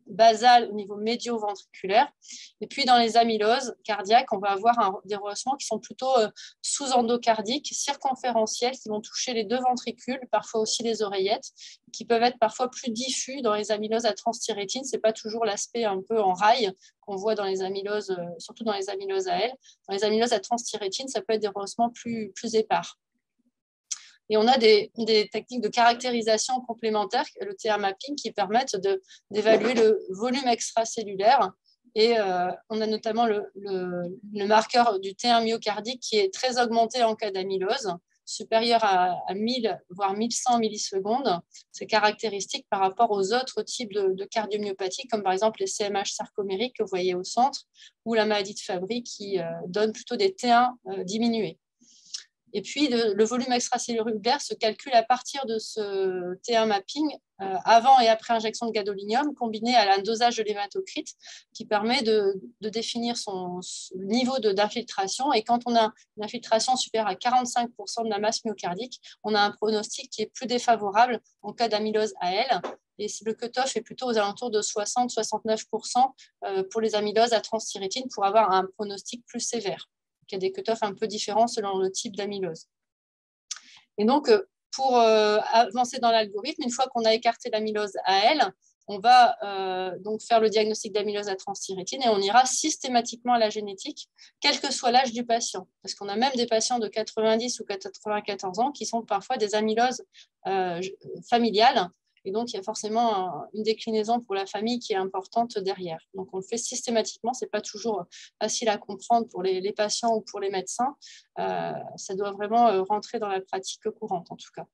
basal, au niveau médio-ventriculaire. Et puis dans les amyloses cardiaques, on va avoir des rehaussements qui sont plutôt sous-endocardiques, circonférentiels, qui vont toucher les deux ventricules, parfois aussi les oreillettes, qui peuvent être parfois plus diffus dans les amyloses à transthyrétine. Ce n'est pas toujours l'aspect un peu en rail qu'on voit dans les amyloses, surtout dans les amyloses AL. Dans les amyloses à transthyrétine, ça peut être des rehaussements plus épars. Et on a des techniques de caractérisation complémentaires, le TA mapping, qui permettent d'évaluer le volume extracellulaire. Et on a notamment le marqueur du T1 myocardique qui est très augmenté en cas d'amylose, supérieur à 1000, voire 1100 millisecondes. C'est caractéristique par rapport aux autres types de cardiomyopathie, comme par exemple les CMH sarcomériques que vous voyez au centre, ou la maladie de Fabry qui donne plutôt des T1 diminués. Et puis, le volume extracellulaire se calcule à partir de ce T1 mapping avant et après injection de gadolinium combiné à un dosage de l'hématocrite qui permet de définir son niveau d'infiltration. Et quand on a une infiltration supérieure à 45% de la masse myocardique, on a un pronostic qui est plus défavorable en cas d'amylose AL. Et le cutoff est plutôt aux alentours de 60-69% pour les amyloses à transthyrétine pour avoir un pronostic plus sévère. Il y a des cutoffs un peu différents selon le type d'amylose. Et donc, pour avancer dans l'algorithme, une fois qu'on a écarté l'amylose AL, on va donc faire le diagnostic d'amylose à transthyrétine et on ira systématiquement à la génétique, quel que soit l'âge du patient. Parce qu'on a même des patients de 90 ou 94 ans qui sont parfois des amyloses familiales. Et donc, il y a forcément une déclinaison pour la famille qui est importante derrière. Donc, on le fait systématiquement. Ce n'est pas toujours facile à comprendre pour les patients ou pour les médecins. Ça doit vraiment rentrer dans la pratique courante, en tout cas.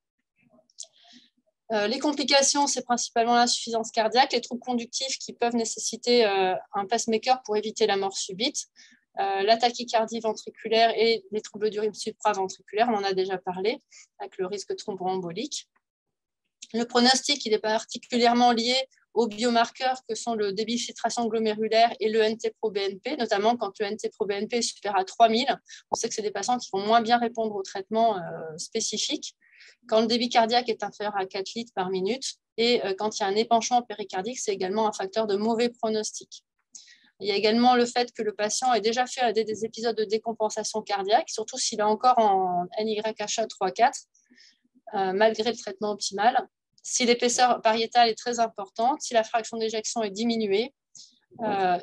Les complications, c'est principalement l'insuffisance cardiaque, les troubles conductifs qui peuvent nécessiter un pacemaker pour éviter la mort subite, la tachycardie ventriculaire et les troubles du rythme supraventriculaire, on en a déjà parlé, avec le risque thromboembolique. Le pronostic, il est particulièrement lié aux biomarqueurs que sont le débit de filtration glomérulaire et le NT-proBNP, notamment quand le NT-proBNP est supérieur à 3000. On sait que c'est des patients qui vont moins bien répondre au traitement spécifique. Quand le débit cardiaque est inférieur à 4 litres par minute et quand il y a un épanchement péricardique, c'est également un facteur de mauvais pronostic. Il y a également le fait que le patient ait déjà fait des épisodes de décompensation cardiaque, surtout s'il est encore en NYHA 3-4, malgré le traitement optimal. Si l'épaisseur pariétale est très importante, si la fraction d'éjection est diminuée,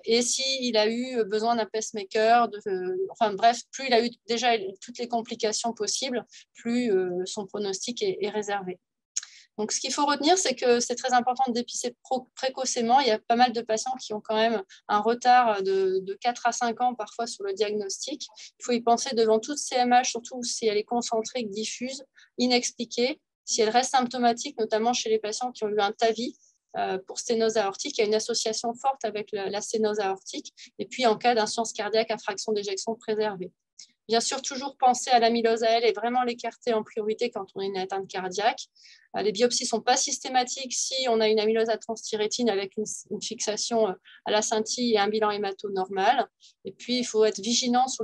et s'il a eu besoin d'un pacemaker, enfin bref, plus il a eu déjà toutes les complications possibles, plus son pronostic est réservé. Donc, ce qu'il faut retenir, c'est que c'est très important de dépister précocement. Il y a pas mal de patients qui ont quand même un retard de 4 à 5 ans parfois sur le diagnostic. Il faut y penser devant toute CMH, surtout si elle est concentrée, diffuse, inexpliquée. Si elle reste symptomatique, notamment chez les patients qui ont eu un TAVI, pour sténose aortique. Il y a une association forte avec la sténose aortique. Et puis, en cas d'insuffisance cardiaque à fraction d'éjection préservée. Bien sûr, toujours penser à l'amylose AL et vraiment l'écarter en priorité quand on a une atteinte cardiaque. Les biopsies ne sont pas systématiques si on a une amylose à transthyrétine avec une fixation à la scintille et un bilan hémato normal. Et puis, il faut être vigilant sur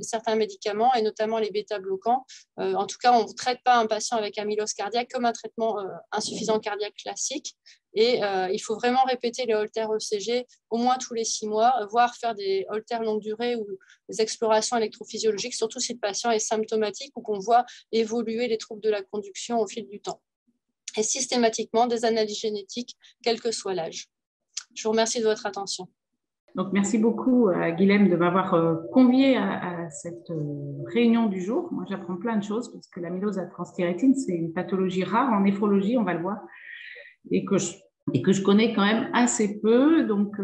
certains médicaments et notamment les bêta-bloquants. En tout cas, on ne traite pas un patient avec amylose cardiaque comme un traitement insuffisant cardiaque classique. Et il faut vraiment répéter les holters ECG au moins tous les 6 mois, voire faire des holters longue durée ou des explorations électrophysiologiques, surtout si le patient est symptomatique ou qu'on voit évoluer les troubles de la conduction au fil du temps. Et systématiquement des analyses génétiques, quel que soit l'âge. Je vous remercie de votre attention. Donc, merci beaucoup à Guilhem de m'avoir convié à cette réunion du jour. Moi, j'apprends plein de choses parce que l'amylose à transthyrétine, c'est une pathologie rare en néphrologie, on va le voir, et que je connais quand même assez peu. Donc,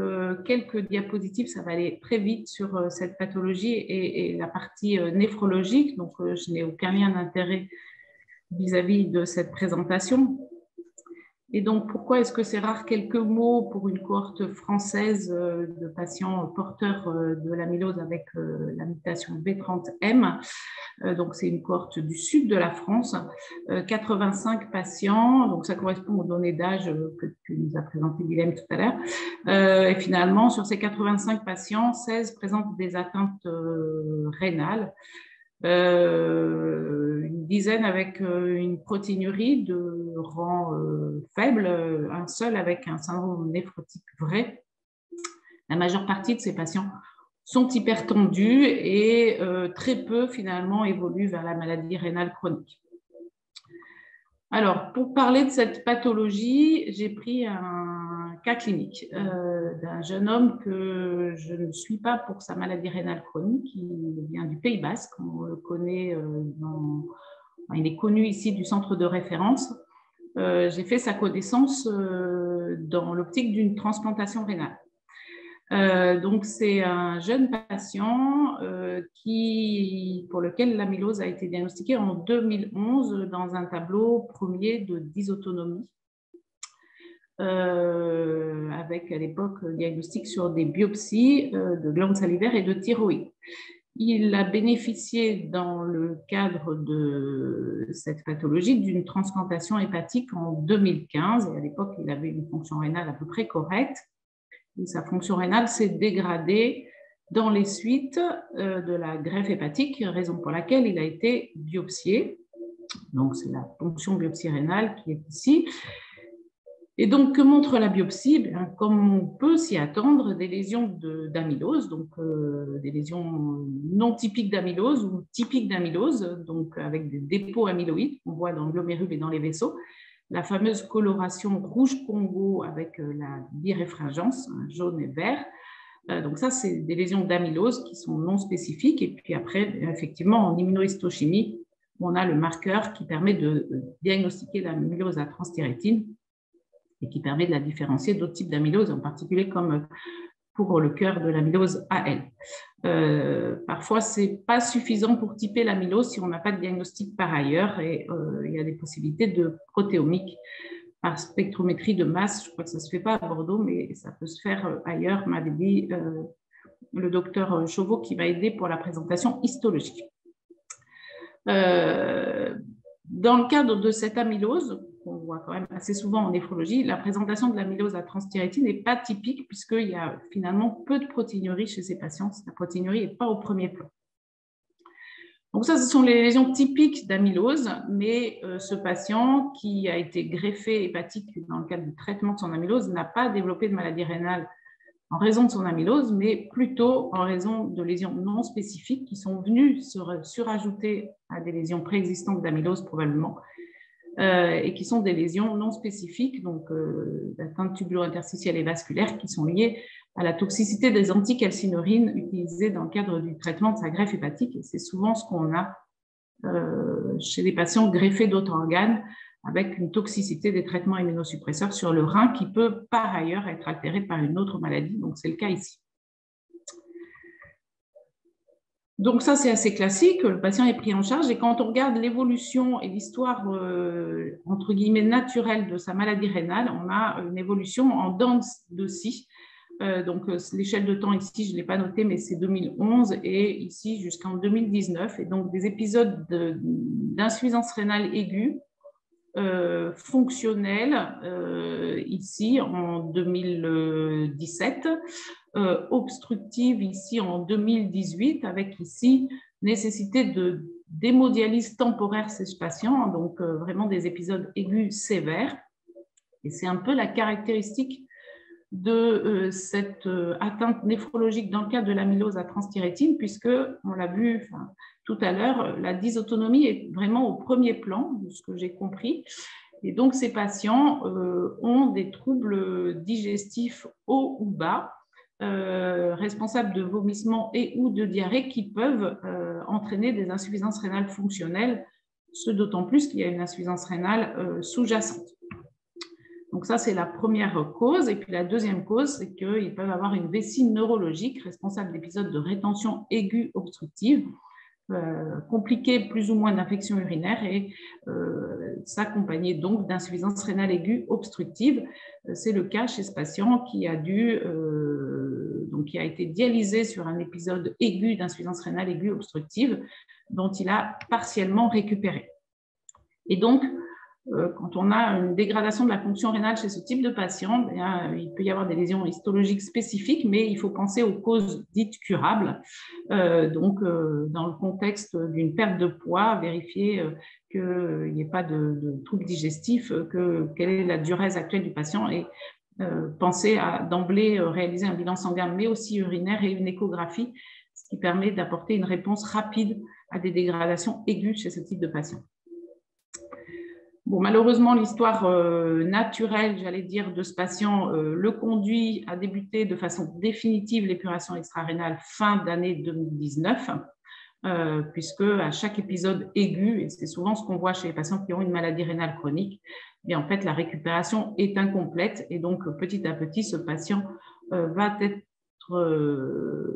quelques diapositives, ça va aller très vite sur cette pathologie et la partie néphrologique. Donc, je n'ai aucun lien d'intérêt vis-à-vis de cette présentation. Et donc, pourquoi est-ce que c'est rare? Quelques mots pour une cohorte française de patients porteurs de l'amylose avec la mutation B30M. Donc, c'est une cohorte du sud de la France. 85 patients, donc ça correspond aux données d'âge que nous a présenté Guilhem tout à l'heure. Et finalement, sur ces 85 patients, 16 présentent des atteintes rénales. Une dizaine avec une protéinurie de rang faible, un seul avec un syndrome néphrotique vrai. La majeure partie de ces patients sont hypertendus et très peu finalement évoluent vers la maladie rénale chronique. Alors, pour parler de cette pathologie, j'ai pris un cas clinique d'un jeune homme que je ne suis pas pour sa maladie rénale chronique. Il vient du Pays Basque, on le connaît, il est connu ici du centre de référence. J'ai fait sa connaissance dans l'optique d'une transplantation rénale. Donc, c'est un jeune patient pour lequel l'amylose a été diagnostiquée en 2011 dans un tableau premier de dysautonomie, avec à l'époque diagnostic sur des biopsies de glandes salivaires et de thyroïde. Il a bénéficié dans le cadre de cette pathologie d'une transplantation hépatique en 2015 et à l'époque il avait une fonction rénale à peu près correcte. Et sa fonction rénale s'est dégradée dans les suites de la greffe hépatique, raison pour laquelle il a été biopsié. Donc, c'est la fonction biopsie rénale qui est ici. Et donc, que montre la biopsie? Bien, comme on peut s'y attendre, des lésions d'amylose, donc des lésions non typiques d'amylose ou typiques d'amylose, donc avec des dépôts amyloïdes qu'on voit dans le glomérule et dans les vaisseaux. La fameuse coloration rouge Congo avec la biréfringence, jaune et vert. Donc ça, c'est des lésions d'amylose qui sont non spécifiques. Et puis après, effectivement, en immunohistochimie, on a le marqueur qui permet de diagnostiquer l'amylose à transthyrétine et qui permet de la différencier d'autres types d'amylose, en particulier comme pour le cœur de l'amylose AL. Parfois, ce n'est pas suffisant pour typer l'amylose si on n'a pas de diagnostic par ailleurs et il y a des possibilités de protéomique par spectrométrie de masse. Je crois que ça ne se fait pas à Bordeaux, mais ça peut se faire ailleurs, m'avait dit le docteur Chauveau qui m'a aidé pour la présentation histologique. Dans le cadre de cette amylose, qu'on voit quand même assez souvent en néphrologie, la présentation de l'amylose à transthyrétine n'est pas typique puisqu'il y a finalement peu de protéinurie chez ces patients. La protéinurie n'est pas au premier plan. Donc ça, ce sont les lésions typiques d'amylose, mais ce patient qui a été greffé hépatique dans le cadre du traitement de son amylose n'a pas développé de maladie rénale en raison de son amylose, mais plutôt en raison de lésions non spécifiques qui sont venues se surajouter à des lésions préexistantes d'amylose probablement, et qui sont des lésions non spécifiques, donc d'atteinte tubulo-interstitielle et vasculaire, qui sont liées à la toxicité des anticalcinorines utilisées dans le cadre du traitement de sa greffe hépatique. Et c'est souvent ce qu'on a chez les patients greffés d'autres organes, avec une toxicité des traitements immunosuppresseurs sur le rein qui peut par ailleurs être altérée par une autre maladie. Donc, c'est le cas ici. Donc ça, c'est assez classique, le patient est pris en charge et quand on regarde l'évolution et l'histoire entre guillemets naturelle de sa maladie rénale, on a une évolution en dents de scie. Donc l'échelle de temps ici, je ne l'ai pas noté, mais c'est 2011 et ici jusqu'en 2019. Et donc des épisodes d'insuffisance rénale aiguë fonctionnelle ici en 2017, obstructive ici en 2018, avec ici nécessité d'hémodialyse temporaire chez ce patient, donc vraiment des épisodes aigus sévères. Et c'est un peu la caractéristique de cette atteinte néphrologique dans le cadre de l'amylose à transthyrétine, puisque, on l'a vu tout à l'heure, la dysautonomie est vraiment au premier plan, de ce que j'ai compris. Et donc, ces patients ont des troubles digestifs hauts ou bas, responsables de vomissements et ou de diarrhée qui peuvent entraîner des insuffisances rénales fonctionnelles, ce d'autant plus qu'il y a une insuffisance rénale sous-jacente. Donc ça, c'est la première cause. Et puis la deuxième cause, c'est qu'ils peuvent avoir une vessie neurologique responsable d'épisodes de rétention aiguë obstructive, compliquée plus ou moins d'infection urinaire et s'accompagner donc d'insuffisance rénale aiguë obstructive. C'est le cas chez ce patient qui a qui a été dialysé sur un épisode aigu d'insuffisance rénale aiguë obstructive dont il a partiellement récupéré. Et donc, quand on a une dégradation de la fonction rénale chez ce type de patient, il peut y avoir des lésions histologiques spécifiques, mais il faut penser aux causes dites curables. Dans le contexte d'une perte de poids, vérifier qu'il n'y ait pas de troubles digestifs, quelle est la diurèse actuelle du patient et penser à d'emblée réaliser un bilan sanguin, mais aussi urinaire et une échographie, ce qui permet d'apporter une réponse rapide à des dégradations aiguës chez ce type de patient. Bon, malheureusement, l'histoire naturelle, j'allais dire, de ce patient le conduit à débuter de façon définitive l'épuration extra-rénale fin d'année 2019, puisque à chaque épisode aigu, et c'est souvent ce qu'on voit chez les patients qui ont une maladie rénale chronique, et en fait, la récupération est incomplète et donc petit à petit, ce patient va être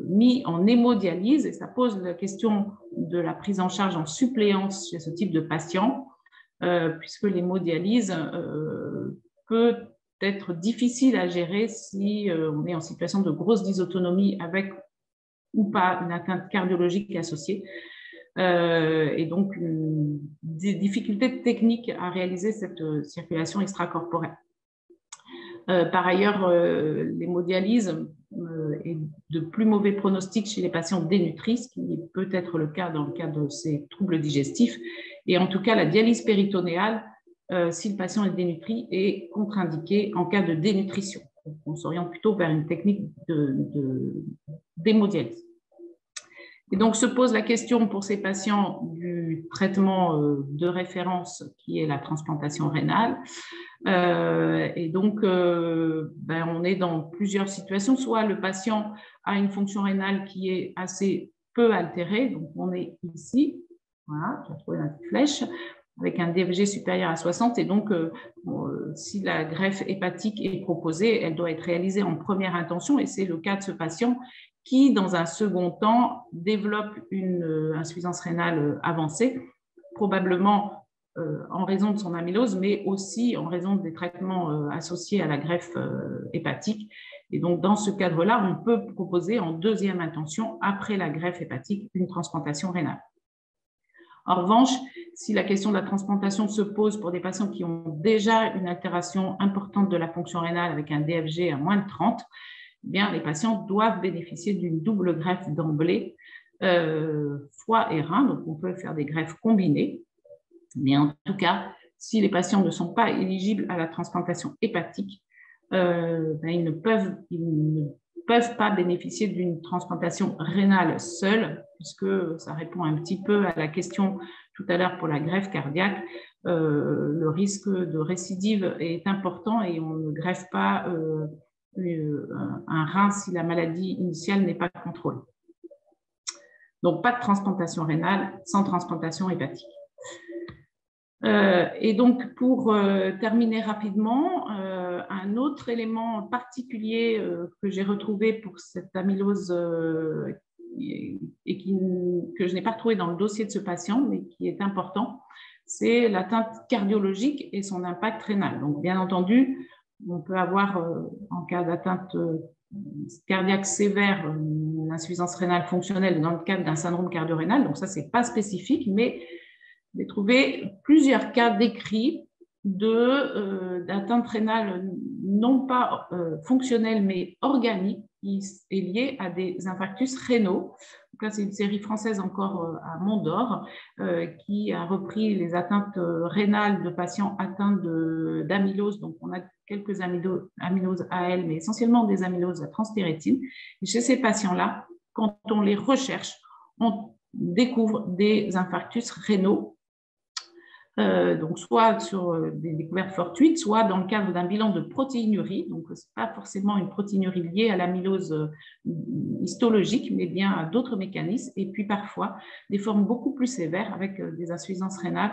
mis en hémodialyse et ça pose la question de la prise en charge en suppléance chez ce type de patient. Puisque l'hémodialyse peut être difficile à gérer si on est en situation de grosse dysautonomie avec ou pas une atteinte cardiologique associée. Et donc, des difficultés techniques à réaliser cette circulation extracorporelle. Par ailleurs, l'hémodialyse est de plus mauvais pronostic chez les patients dénutris, ce qui peut être le cas dans le cas de ces troubles digestifs. Et en tout cas, la dialyse péritonéale, si le patient est dénutri, est contre-indiquée en cas de dénutrition. On s'oriente plutôt vers une technique d'hémodialyse. Et donc, se pose la question pour ces patients du traitement de référence qui est la transplantation rénale. Et donc, on est dans plusieurs situations. Soit le patient a une fonction rénale qui est assez peu altérée, donc on est ici, voilà, j'ai trouvé la petite flèche, avec un DFG supérieur à 60, et donc si la greffe hépatique est proposée, elle doit être réalisée en première intention, et c'est le cas de ce patient qui, dans un second temps, développe une insuffisance rénale avancée, probablement en raison de son amylose, mais aussi en raison des traitements associés à la greffe hépatique. Et donc, dans ce cadre-là, on peut proposer en deuxième intention, après la greffe hépatique, une transplantation rénale. En revanche, si la question de la transplantation se pose pour des patients qui ont déjà une altération importante de la fonction rénale avec un DFG à moins de 30, eh bien, les patients doivent bénéficier d'une double greffe d'emblée, foie et rein. Donc, on peut faire des greffes combinées. Mais en tout cas, si les patients ne sont pas éligibles à la transplantation hépatique, ils ne peuvent pas bénéficier d'une transplantation rénale seule, puisque ça répond un petit peu à la question tout à l'heure pour la greffe cardiaque. Le risque de récidive est important et on ne greffe pas un rein si la maladie initiale n'est pas contrôlée. Donc, pas de transplantation rénale sans transplantation hépatique. Et donc, pour terminer rapidement, un autre élément particulier que j'ai retrouvé pour cette amylose que je n'ai pas retrouvé dans le dossier de ce patient, mais qui est important, c'est l'atteinte cardiologique et son impact rénal. Donc, bien entendu, on peut avoir, en cas d'atteinte cardiaque sévère, une insuffisance rénale fonctionnelle dans le cadre d'un syndrome cardio-rénal. Donc, ça, ce n'est pas spécifique, mais j'ai trouvé plusieurs cas décrits d'atteinte rénale non pas fonctionnelle, mais organique, qui est liée à des infarctus rénaux. Donc là, c'est une série française encore à Mondor qui a repris les atteintes rénales de patients atteints d'amylose. Donc, on a quelques amyloses AL, mais essentiellement des amyloses à transthyrétine. Et chez ces patients-là, quand on les recherche, on découvre des infarctus rénaux. Donc soit sur des découvertes fortuites, soit dans le cadre d'un bilan de protéinurie. Donc, ce n'est pas forcément une protéinurie liée à l'amylose histologique, mais bien à d'autres mécanismes. Et puis parfois, des formes beaucoup plus sévères avec des insuffisances rénales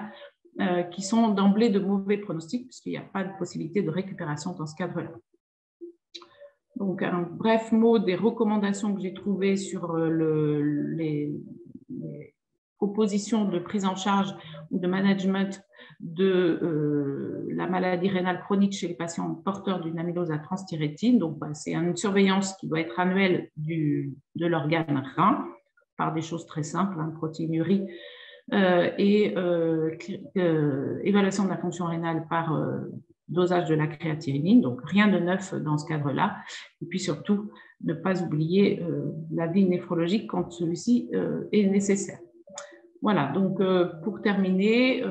qui sont d'emblée de mauvais pronostics, puisqu'il n'y a pas de possibilité de récupération dans ce cadre-là. Donc, un bref mot des recommandations que j'ai trouvées sur les propositions de prise en charge ou de management de la maladie rénale chronique chez les patients porteurs d'une amylose à transthyrétine. Donc, c'est une surveillance qui doit être annuelle de l'organe rein par des choses très simples, protéinurie et évaluation de la fonction rénale par dosage de la créatinine. Donc, rien de neuf dans ce cadre-là. Et puis surtout, ne pas oublier l'avis néphrologique quand celui-ci est nécessaire. Voilà, donc pour terminer,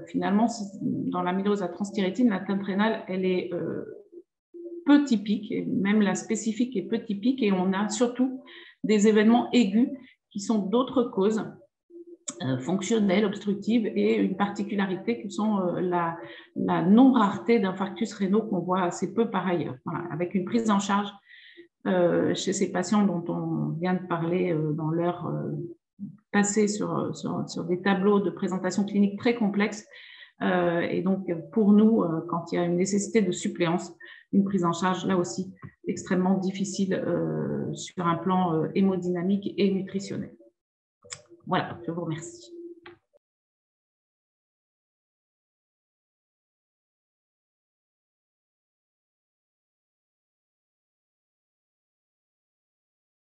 finalement, dans l'amylose à transthyrétine, l'atteinte rénale, elle est peu typique, et même la spécifique est peu typique, et on a surtout des événements aigus qui sont d'autres causes fonctionnelles, obstructives, et une particularité qui sont la non-rareté d'infarctus rénaux qu'on voit assez peu par ailleurs. Voilà, avec une prise en charge chez ces patients dont on vient de parler dans leur passer sur des tableaux de présentation clinique très complexes. Et donc, pour nous, quand il y a une nécessité de suppléance, une prise en charge, là aussi, extrêmement difficile sur un plan hémodynamique et nutritionnel. Voilà, je vous remercie.